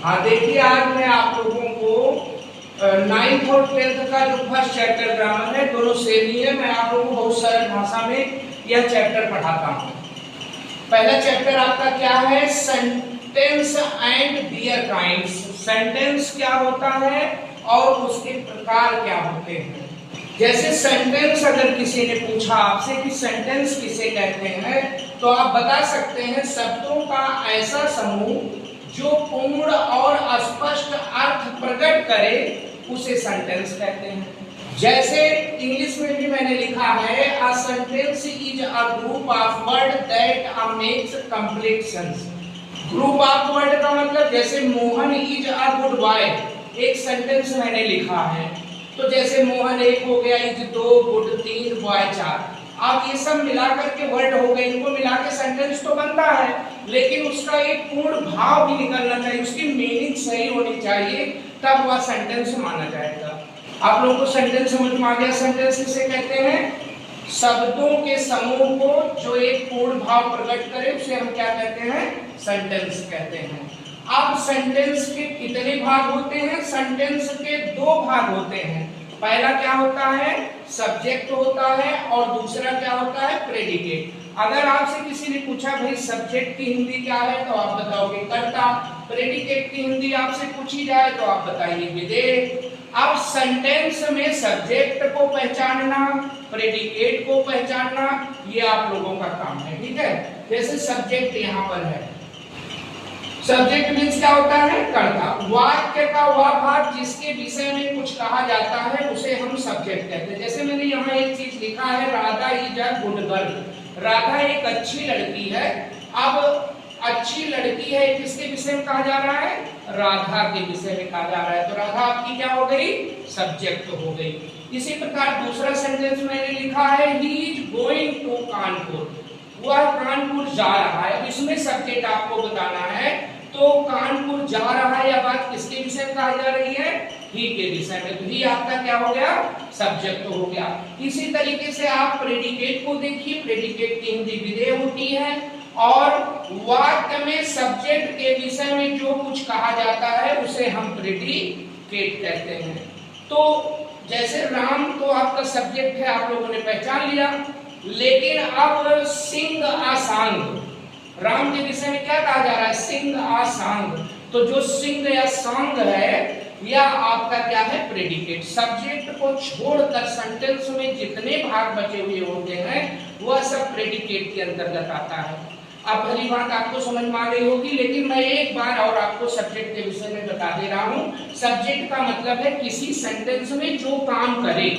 हाँ देखिए, आज मैं आप लोगों को 9th और 10th का जो फर्स्ट चैप्टर ग्रामर है, दोनों सेम ही है। मैं आप लोगों को बहुत सरल भाषा में यह चैप्टर पढ़ाता हूँ। पहला चैप्टर आपका क्या है? Sentence and their kinds. Sentence क्या होता है और उसके प्रकार क्या होते हैं। जैसे सेंटेंस अगर किसी ने पूछा आपसे कि सेंटेंस किसे कहते हैं, तो आप बता सकते हैं शब्दों का ऐसा समूह जो पूर्ण और स्पष्ट अर्थ प्रकट करे, उसे सेंटेंस कहते हैं। जैसे इंग्लिश में भी मैंने लिखा है, a sentence is a group of word that makes complete sense. Group of word का मतलब, जैसे Mohan is a good boy, एक सेंटेंस मैंने लिखा है, तो जैसे मोहन एक हो गया, इज दो, गुड तीन, बॉय चार। अब ये सब मिलाकर के वर्ड हो गए, इनको मिला के सेंटेंस तो बनता है, लेकिन उसका एक पूर्ण भाव भी निकलना चाहिए, उसकी मीनिंग सही होनी चाहिए, तब वह सेंटेंस माना जाएगा। आप लोगों को सेंटेंस समझ में आ गया? सेंटेंस किसे कहते हैं? शब्दों के समूह को जो एक पूर्ण भाव प्रकट करे, उसे हम क्या कहते हैं? सेंटेंस कहते हैं। अब सेंटेंस के कितने भाग होते हैं? सेंटेंस के दो भाग होते हैं। पहला क्या होता है? सब्जेक्ट होता है, और दूसरा क्या होता है? प्रेडिकेट। अगर आपसे किसी ने पूछा भाई सब्जेक्ट की हिंदी क्या है, तो आप बताओगे कर्ता। प्रेडिकेट की हिंदी आपसे पूछी जाए तो आप बताइए विधेय। अब सेंटेंस में सब्जेक्ट को पहचानना, प्रेडिकेट को पहचानना, ये आप लोगों का काम है, ठीक है। जैसे सब्जेक्ट यहाँ पर है, सब्जेक्ट मीन्स क्या होता है? कर्ता। वाक्य का वह भाग जिसके विषय में कुछ कहा जाता है, उसे हम सब्जेक्ट कहते हैं। जैसे मैंने यहाँ एक चीज लिखा है, Radha is a good girl. Radha एक अच्छी लड़की है। अब अच्छी लड़की है, किसके विषय में कहा जा रहा है? राधा के विषय में कहा जा रहा है, तो राधा आपकी क्या हो गई? सब्जेक्ट हो गई। इसी प्रकार दूसरा सेंटेंस मैंने लिखा है, he is going to Kanpur. वह कानपुर जा रहा है। अब इसमें सब्जेक्ट आपको बताना है, तो कानपुर जा रहा है, या बात किसके विषय में कहा जा रही है? ही के विषय में, तो ही आपका क्या हो गया? सब्जेक्ट हो गया। इसी तरीके से आप प्रेडिकेट को देखिए, प्रेडिकेट की हिंदी विधेय होती है, और वाक्य में सब्जेक्ट के विषय में जो कुछ कहा जाता है, उसे हम प्रेडिकेट कहते हैं। तो जैसे राम तो आपका सब्जेक्ट है, आप लोगों ने पहचान लिया, लेकिन अब सिंग आ सॉन्ग, राम के विषय में क्या कहा जा रहा है? सिंग आ सॉन्ग। तो जो सिंग या सॉन्ग है, यह आपका क्या है? प्रेडिकेट। सब्जेक्ट को छोड़कर सेंटेंस में जितने भाग बचे हुए होते हैं, वह सब प्रेडिकेट के अंतर्गत आता है। अब भली बात आपको समझ में आ गई होगी, लेकिन मैं एक बार और आपको सब्जेक्ट के विषय में बता दे रहा हूँ। सब्जेक्ट का मतलब है किसी सेंटेंस में जो काम करे,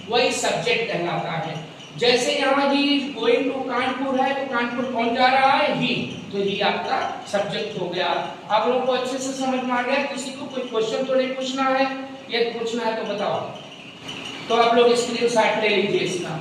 वही सब्जेक्ट कहलाता है। जैसे यहाँ ही गोइंग टू कानपुर है, तो कानपुर कौन जा रहा है? ही, तो ही आपका सब्जेक्ट हो गया। आप लोगों को अच्छे से समझ में आ गया? किसी को कोई क्वेश्चन तो नहीं पूछना है? यदि पूछना है तो बताओ। तो आप लोग स्क्रीनशॉट ले लीजिए इसका।